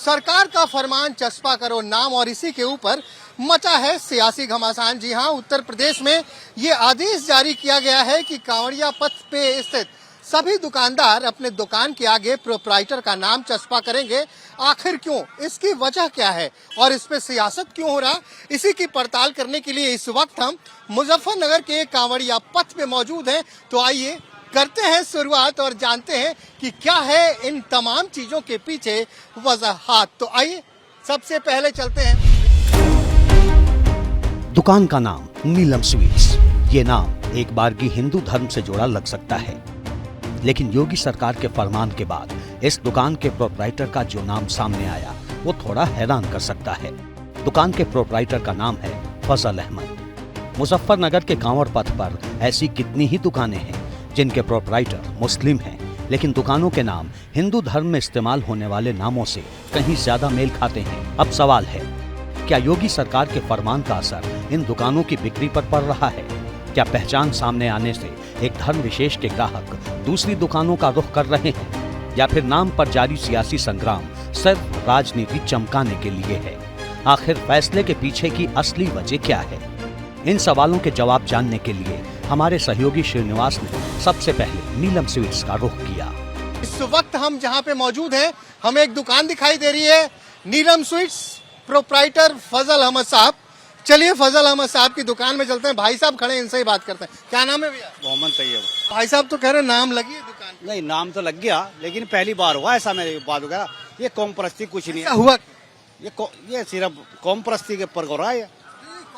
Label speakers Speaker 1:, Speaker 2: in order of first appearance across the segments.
Speaker 1: सरकार का फरमान चस्पा करो नाम और इसी के ऊपर मचा है सियासी घमासान। जी हां, उत्तर प्रदेश में ये आदेश जारी किया गया है कि कांवड़िया पथ पे स्थित सभी दुकानदार अपने दुकान के आगे प्रोप्राइटर का नाम चस्पा करेंगे। आखिर क्यों, इसकी वजह क्या है और इस पे सियासत क्यों हो रहा, इसी की पड़ताल करने के लिए इस वक्त हम मुजफ्फरनगर के कांवड़िया पथ पे मौजूद हैं। तो आइए करते हैं शुरुआत और जानते हैं कि क्या है इन तमाम चीजों के पीछे वजह। तो आइए सबसे पहले चलते हैं।
Speaker 2: दुकान का नाम नीलम स्वीट्स। ये नाम एक बारगी हिंदू धर्म से जोड़ा लग सकता है, लेकिन योगी सरकार के फरमान के बाद इस दुकान के प्रोप्राइटर का जो नाम सामने आया वो थोड़ा हैरान कर सकता है। दुकान के प्रोप्राइटर का नाम है फजल अहमद। मुजफ्फरनगर के कांवड़ पथ पर ऐसी कितनी ही दुकानें हैं जिनके प्रोप्राइटर मुस्लिम हैं, लेकिन दुकानों के नाम हिंदू धर्म में इस्तेमाल होने वाले नामों से कहीं ज्यादा मेल खाते हैं। अब सवाल है, क्या योगी सरकार के फरमान का असर इन दुकानों की बिक्री पर पड़ रहा है? क्या पहचान सामने आने से एक धर्म विशेष के ग्राहक दूसरी दुकानों का रुख कर रहे हैं, या फिर नाम पर जारी सियासी संग्राम सिर्फ राजनीति चमकाने के लिए है? आखिर फैसले के पीछे की असली वजह क्या है? इन सवालों के जवाब जानने के लिए हमारे सहयोगी श्रीनिवास ने सबसे पहले नीलम स्वीट्स का रुख किया।
Speaker 1: इस वक्त हम जहां पे मौजूद हैं, हमें एक दुकान दिखाई दे रही है, नीलम स्वीट्स, प्रोप्राइटर फजल अहमद साहब। चलिए फजल अहमद साहब की दुकान में चलते हैं। भाई साहब खड़े हैं, इनसे ही बात करते हैं। क्या नाम है भैया?
Speaker 3: मोहम्मद तैयब।
Speaker 1: भाई साहब तो कह रहे हैं नाम लगी है दुकान पे।
Speaker 3: नहीं, नाम तो लग गया, लेकिन पहली बार हुआ ऐसा मेरे बात वगैरह। ये कौम परस्ती कुछ नहीं
Speaker 1: ऐसा
Speaker 3: है,
Speaker 1: हुआ
Speaker 3: ये सिर्फ कौम परस्ती के ऊपर हो रहा है।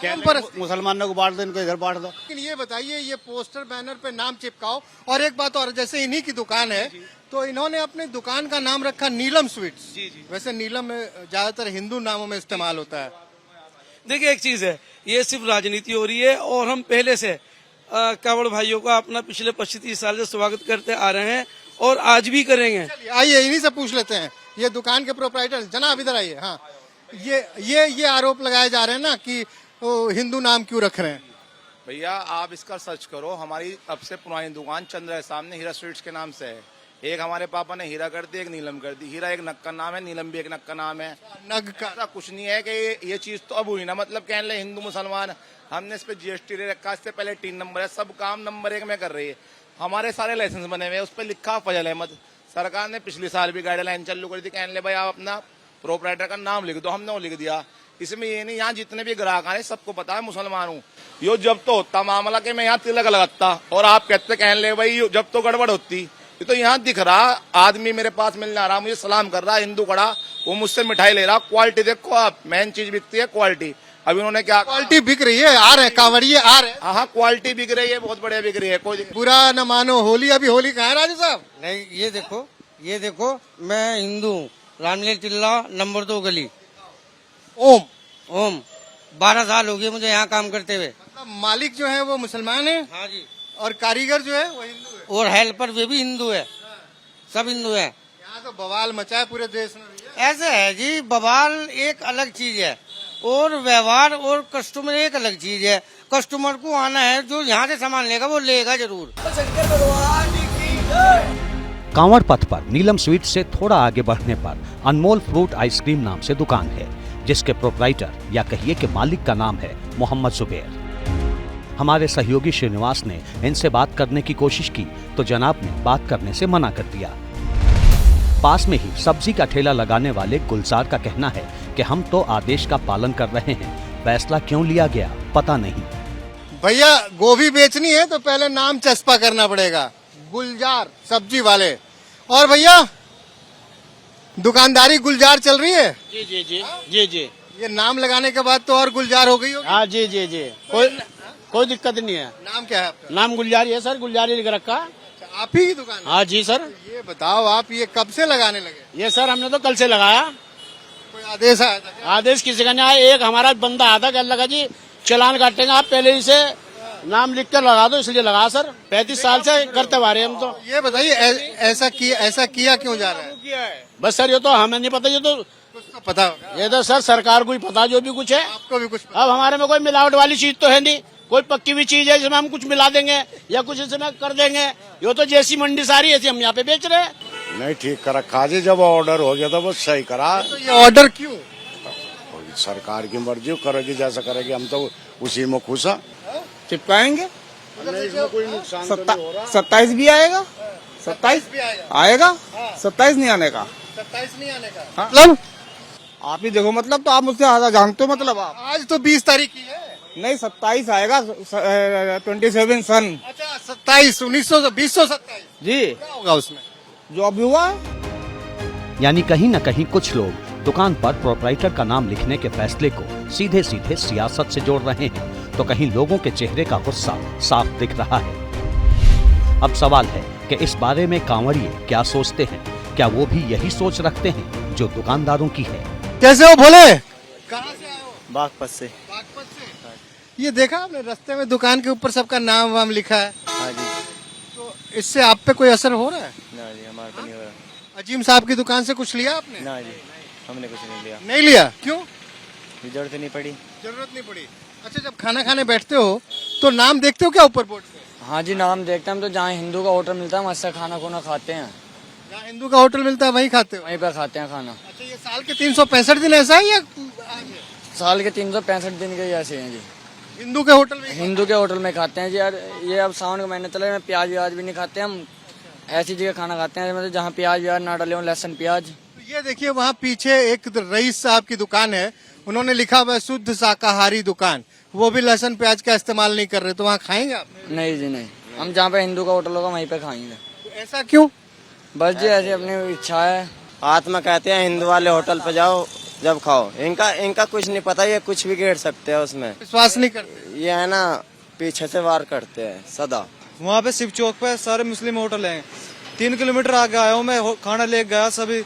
Speaker 3: क्या मुसलमानों को बांट दो, इनको इधर बांट दो।
Speaker 1: लेकिन ये बताइए, ये पोस्टर बैनर पे नाम चिपकाओ, और एक बात और, जैसे इन्हीं की दुकान है तो इन्होंने अपने दुकान का नाम रखा नीलम स्वीट्स। वैसे नीलम में ज्यादातर हिंदू नामों में इस्तेमाल होता है।
Speaker 4: देखिए, एक चीज है, ये सिर्फ राजनीति हो रही है और हम पहले से कांवड़ भाइयों का अपना पिछले 25-30 साल से स्वागत करते आ रहे हैं और आज भी करेंगे।
Speaker 1: आइए इन्हीं से पूछ लेते हैं, ये दुकान के प्रोप्राइटर जनाब इधर आइए। हाँ, ये आरोप लगाए जा रहे हैं ना कि हिंदू नाम क्यों रख रहे हैं?
Speaker 5: भैया आप इसका सर्च करो, हमारी अब से पुरानी दुकान चंद्र है सामने, हीरा स्वीट्स के नाम से है। एक हमारे पापा ने हीरा कर दी, एक नीलम कर दी। हीरा एक नग का नाम है, नीलम भी एक नग का नाम है।
Speaker 1: नग का
Speaker 5: ऐसा कुछ नहीं है कि ये चीज तो अब हुई ना, मतलब कहने लगे हिंदू मुसलमान। हमने इस पे जीएसटी ले रखा, इससे पहले 3 नंबर है, सब काम नंबर 1 में कर रही है। हमारे सारे लाइसेंस बने हुए हैं, उस पर लिखा फजल अहमद। सरकार ने पिछले साल भी गाइडलाइन चालू कर दी, कहने लगे भाई आप अपना प्रोप्राइटर का नाम लिख दो। हमने वो लिख दिया। इसमें ये नहीं, यहाँ जितने भी ग्राहक आए सबको पता है मुसलमान हूँ। यो जब तो होता मामला के मैं यहाँ तिलक लगाता और आप कहते कहने लगे भाई जब तो गड़बड़ होती। ये तो यहाँ दिख रहा, आदमी मेरे पास मिलने आ रहा, मुझे सलाम कर रहा, हिंदू खड़ा, वो मुझसे मिठाई ले रहा। क्वालिटी देखो आप, मेन चीज बिकती है क्वालिटी। अभी उन्होंने क्या,
Speaker 1: क्वालिटी बिक रही है, आ रहे कांवड़िए आ रहे।
Speaker 5: हाँ, क्वालिटी बिक रही है, बहुत बढ़िया बिक रही है, कोई
Speaker 1: बुरा न मानो होली। अभी होली कहाँ है राजू साहब?
Speaker 6: नहीं, ये देखो मैं हिंदू हूँ, रामलीला टिल्ला नंबर 2 गली। ओम 12 साल हो गए मुझे यहाँ काम करते हुए।
Speaker 1: मतलब मालिक जो है वो मुसलमान है?
Speaker 6: हाँ जी।
Speaker 1: और कारीगर जो है वो हिंदू है?
Speaker 6: और हेल्पर वे भी हिंदू है, सब हिंदू है।
Speaker 1: यहाँ तो बवाल मचा है पूरे देश में भैया।
Speaker 6: ऐसे है जी, बवाल एक अलग चीज है और व्यवहार और कस्टमर एक अलग चीज है। कस्टमर को आना है, जो यहाँ से सामान लेगा वो लेगा जरूर।
Speaker 2: कांवड़ पथ पर नीलम स्वीट से थोड़ा आगे बढ़ने पर अनमोल फ्रूट आइसक्रीम नाम से दुकान है, जिसके प्रोप्राइटर या कहिए कि मालिक का नाम है मोहम्मद जुबैर। हमारे सहयोगी श्रीनिवास ने इनसे बात करने की कोशिश की तो जनाब ने बात करने से मना कर दिया। पास में ही सब्जी का ठेला लगाने वाले गुलजार का कहना है कि हम तो आदेश का पालन कर रहे हैं, फैसला क्यों लिया गया पता नहीं।
Speaker 1: भैया गोभी बेचनी है तो पहले नाम चस्पा करना पड़ेगा, गुलजार सब्जी वाले। और भैया दुकानदारी गुलजार चल रही है?
Speaker 3: जी जी जी जी जी।
Speaker 1: ये नाम लगाने के बाद तो और गुलजार हो गई होगी।
Speaker 3: हाँ जी जी जी, कोई दिक्कत नहीं है।
Speaker 1: नाम क्या है आपका?
Speaker 3: नाम गुलजारी है सर, गुलजारी लिख रखा।
Speaker 1: आप ही की दुकान है?
Speaker 3: हाँ जी सर।
Speaker 1: ये बताओ आप ये कब से लगाने लगे?
Speaker 3: ये सर हमने तो कल से लगाया।
Speaker 1: कोई आदेश आया था क्या?
Speaker 3: आदेश किसी का नहीं आया। एक हमारा बंदा आया था, कह लगा जी चलान काटेंगे, आप पहले ही से नाम लिख कर लगा दो, इसलिए लगा सर। 35 साल से करते आ रहे हम तो।
Speaker 1: ये बताइए ऐसा किया क्यों जा रहा है?
Speaker 3: बस सर ये तो हमें नहीं पता, ये तो
Speaker 1: कुछ तो पता होगा।
Speaker 3: ये तो सर सरकार को ही पता जो भी कुछ है।
Speaker 1: आपको भी कुछ पता?
Speaker 3: अब हमारे में कोई मिलावट वाली चीज तो है नहीं, कोई पक्की हुई चीज है जिसमें हम कुछ मिला देंगे या कुछ इसमें कर देंगे। ये तो जैसी मंडी सारी ऐसी हम यहाँ पे बेच रहे हैं।
Speaker 7: नहीं ठीक करा खाजी, जब ऑर्डर हो गया था बस सही करा।
Speaker 1: तो ये ऑर्डर क्यों?
Speaker 7: सरकार की मर्जी करेगी, जैसा करेगी, हम तो उसी में खुश हैं।
Speaker 8: चिपकाएंगे।
Speaker 7: इसमें कोई नुकसान तो नहीं हो रहा।
Speaker 8: 27 भी आएगा, 27
Speaker 1: भी आएगा।
Speaker 8: आएगा, 27 नहीं आने का।
Speaker 1: 27 नहीं आने का
Speaker 8: हाँ।
Speaker 1: मतलब
Speaker 8: आप ही देखो, मतलब तो आप मुझसे आधा जानते हो, मतलब आप।
Speaker 1: आज तो 20 तारीख की है।
Speaker 8: नहीं, 27 आएगा, 27 सन।
Speaker 1: अच्छा 27 1927
Speaker 8: जी,
Speaker 1: क्या होगा उसमें?
Speaker 8: जो अभी हुआ है।
Speaker 2: यानी कहीं न कहीं कुछ लोग दुकान पर प्रोपराइटर का नाम लिखने के फैसले को सीधे सीधे सियासत से जोड़ रहे हैं, तो कहीं लोगों के चेहरे का गुस्सा साफ दिख रहा है। अब सवाल है कि इस बारे में कांवड़िए क्या सोचते हैं? क्या वो भी यही सोच रखते हैं जो दुकानदारों की है?
Speaker 1: कैसे हो भोले? कहाँ से आए हो?
Speaker 9: बागपत से।
Speaker 1: बागपत से। ये देखा आपने रास्ते में दुकान के ऊपर सबका नाम वाम लिखा है,
Speaker 9: हाँ जी।
Speaker 1: तो इससे आप पे कोई असर हो रहा है?
Speaker 9: ना जी, हमारे को नहीं हो रहा।
Speaker 1: अजीम साहब की दुकान से कुछ लिया आपने?
Speaker 9: ना जी, हमने कुछ नहीं लिया।
Speaker 1: नहीं लिया, क्यों?
Speaker 9: जरूरत नहीं पड़ी।
Speaker 1: जरूरत नहीं पड़ी। अच्छा, जब खाना खाने बैठते हो तो नाम देखते हो क्या ऊपर बोर्ड पे?
Speaker 9: हाँ जी, नाम देखते हैं हम तो। जहाँ हिंदू का होटल मिलता है वहाँ से खाना खोना खाते हैं।
Speaker 1: जहाँ हिंदू का होटल मिलता है वहीं खाते हो?
Speaker 9: वहीं पर खाते हैं खाना।
Speaker 1: अच्छा, ये साल के 365 दिन ऐसा है या आज है?
Speaker 9: साल के 365 दिन के ऐसे हैं जी।
Speaker 1: हिंदू के होटल में?
Speaker 9: हिंदू के होटल में खाते हैं जी यार। ये अब सावन का महीने चले, प्याज व्याज भी नहीं खाते हम। ऐसी जगह खाना खाते हैं मतलब जहाँ प्याज व्याज ना डाले हो, लहसुन प्याज।
Speaker 1: तो ये देखिए, वहाँ पीछे एक रईस साहब की दुकान है, उन्होंने लिखा हुआ है शुद्ध शाकाहारी दुकान, वो भी लहसुन प्याज का इस्तेमाल नहीं कर रहे, तो वहाँ खाएंगे आप?
Speaker 9: नहीं जी नहीं, हम जहाँ पे हिंदू का होटल होगा वहीं पे खाएंगे।
Speaker 1: तो ऐसा क्यों?
Speaker 9: बस जी ऐसी अपनी इच्छा है।
Speaker 10: हाथ में कहते हैं हिंदू वाले होटल पे जाओ जब खाओ। इनका कुछ नहीं पता, ये कुछ भी घेर सकते हैं उसमें।
Speaker 1: विश्वास नहीं करते?
Speaker 10: ये है ना, पीछे से वार करते हैं सदा।
Speaker 8: वहाँ पे शिव चौक पे सारे मुस्लिम होटल हैं। 3 किलोमीटर आगे आया हूँ मैं, खाना ले गया सभी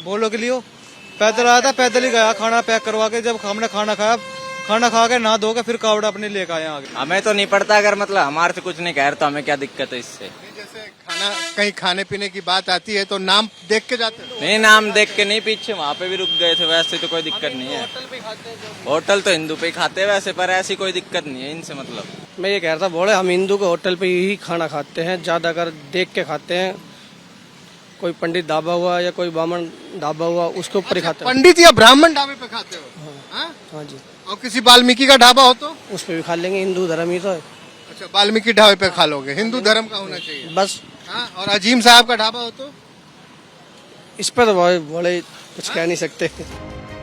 Speaker 8: बोलो के लिए। पैदल आया था, पैदल ही गया खाना पैक करवा के। जब हमने खाना खाया, खाना खा के नहा धो के फिर कावड़ा अपने लेकर आए आगे।
Speaker 10: हमें तो नहीं पड़ता, अगर मतलब हमारे से कुछ नहीं कह रहे तो हमें क्या दिक्कत है इससे।
Speaker 1: जैसे खाना कहीं खाने पीने की बात आती है तो नाम देख के जाते हो?
Speaker 10: नहीं, नाम देख के नहीं, पीछे वहाँ पे भी रुक गए थे, वैसे तो कोई दिक्कत नहीं है। होटल तो हिंदू पे ही खाते हैं वैसे, पर ऐसी कोई दिक्कत नहीं है इनसे। मतलब
Speaker 11: मैं ये कह रहा था बोले, हम हिंदू के होटल पे ही खाना खाते हैं, ज्यादातर देख के खाते हैं। कोई पंडित ढाबा हुआ या कोई ब्राह्मण ढाबा हुआ, उसके ऊपर ही खाते हैं।
Speaker 1: पंडित या ब्राह्मण ढाबे पे खाते हो?
Speaker 11: हाँ जी,
Speaker 1: और किसी वाल्मीकि का ढाबा हो तो?
Speaker 11: उस पे भी खा लेंगे, हिंदू धर्म ही तो है।
Speaker 1: अच्छा, वाल्मीकि ढाबे पे खा लोगे, हिंदू धर्म का होना चाहिए
Speaker 11: बस।
Speaker 1: हाँ, और अजीम साहब का ढाबा हो तो?
Speaker 11: इस पर तो बोले कुछ कह नहीं सकते।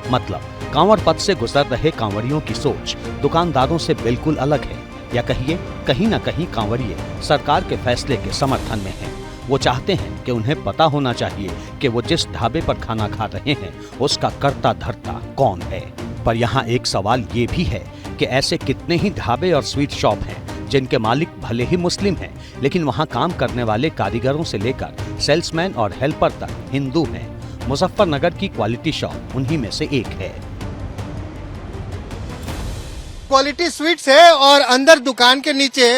Speaker 2: मतलब कांवड़ पथ से गुजर रहे कांवड़ियों की सोच दुकानदारों से बिल्कुल अलग है, या कहिए कहीं न कहीं कांवड़िए सरकार के फैसले के समर्थन में हैं। वो चाहते हैं कि उन्हें पता होना चाहिए कि वो जिस ढाबे पर खाना खा रहे हैं उसका कर्ता धर्ता कौन है। पर यहाँ एक सवाल ये भी है कि ऐसे कितने ही ढाबे और स्वीट शॉप हैं जिनके मालिक भले ही मुस्लिम हैं, लेकिन वहाँ काम करने वाले कारीगरों से लेकर सेल्समैन और हेल्पर तक हिंदू हैं। मुजफ्फरनगर की क्वालिटी शॉप उन्हीं में से एक है।
Speaker 1: क्वालिटी स्वीट्स है और अंदर दुकान के नीचे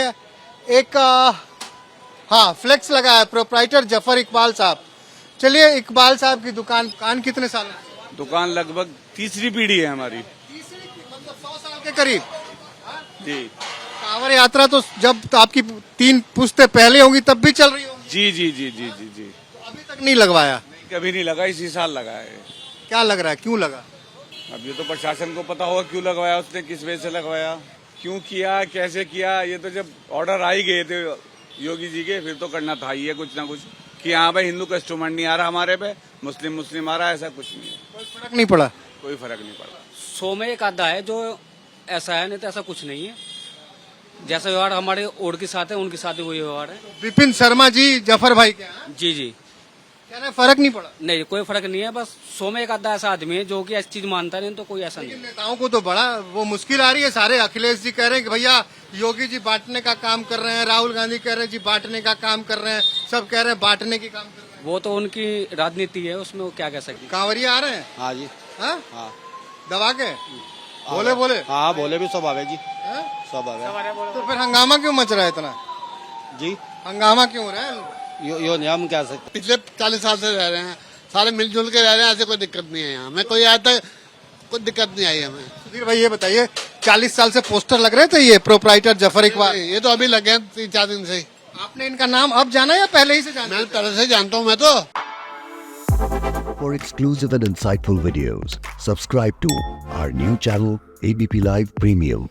Speaker 1: एक हाँ फ्लेक्स लगा है, प्रोप्राइटर जफर इकबाल साहब। चलिए, इकबाल साहब की दुकान कितने साल है?
Speaker 12: दुकान लगभग तीसरी पीढ़ी है हमारी।
Speaker 1: मतलब 100 साल के करीब
Speaker 12: जी।
Speaker 1: कांवड़ यात्रा तो जब तो आपकी 3 पुश्ते पहले होंगी तब भी चल रही होगी?
Speaker 12: जी जी जी जी जी जी।
Speaker 1: तो अभी तक नहीं लगवाया?
Speaker 12: नहीं, कभी नहीं लगा, इसी साल लगा है।
Speaker 1: क्या लग रहा है, क्यों लगा?
Speaker 12: अब ये तो प्रशासन को पता होगा क्यों लगवाया उसने, किस वजह से लगवाया, क्यों किया, कैसे किया। ये तो जब ऑर्डर आ ही गए थे योगी जी के, फिर तो करना था ही है कुछ ना कुछ, कि हाँ भाई हिंदू कस्टमर नहीं आ रहा हमारे पे, मुस्लिम आ रहा है, ऐसा कुछ नहीं है।
Speaker 1: कोई फर्क नहीं पड़ा?
Speaker 12: कोई फर्क नहीं पड़ा।
Speaker 11: 100 में एक आधा है जो ऐसा है, नहीं तो ऐसा कुछ नहीं है। जैसा व्यवहार हमारे और के साथ है, उनके साथ ही वही व्यवहार है।
Speaker 1: विपिन शर्मा जी जफर भाई के यहाँ
Speaker 11: जी जी,
Speaker 1: कह रहे फर्क नहीं पड़ा?
Speaker 11: नहीं कोई फर्क नहीं है। बस 100 में एक आधा ऐसा आदमी है जो कि ऐसी चीज मानता नहीं, तो कोई ऐसा नहीं है।
Speaker 1: नेताओं को तो बड़ा वो मुश्किल आ रही है। सारे अखिलेश जी कह रहे हैं कि भैया योगी जी बांटने का काम कर रहे हैं, राहुल गांधी कह रहे हैं जी बांटने का काम कर रहे हैं, सब कह रहे हैं बांटने की काम कर रहे हैं।
Speaker 11: वो तो उनकी राजनीति है, उसमें वो क्या कह सकते।
Speaker 1: कांवरिया आ रहे हैं?
Speaker 8: हाँ जी।
Speaker 1: हाँ?
Speaker 8: हाँ।
Speaker 1: दबा के बोले
Speaker 8: हाँ, बोले भी सब आ गए जी,
Speaker 1: हाँ?
Speaker 8: सब आ गए।
Speaker 1: तो फिर हंगामा क्यों मच रहा है इतना?
Speaker 8: जी,
Speaker 1: हंगामा क्यों हो रहा है?
Speaker 8: यो नहीं हम कह सकते।
Speaker 7: पिछले 40 साल से रह रहे हैं, सारे मिलजुल के रह रहे हैं, ऐसे कोई दिक्कत नहीं है यहाँ। हमें कोई आज तक कोई दिक्कत नहीं आई हमें।
Speaker 1: सुधीर भाई ये बताइए, 40 साल से पोस्टर लग रहे थे ये प्रोप्राइटर जफर इकबाल,
Speaker 7: ये तो अभी लगे हैं 3-4 दिन से ही।
Speaker 1: आपने इनका नाम अब जाना या पहले ही से जाना?
Speaker 7: मैं पहले से जानता हूँ मैं तो।
Speaker 13: For exclusive and insightful videos, subscribe to our new channel ABP Live Premium.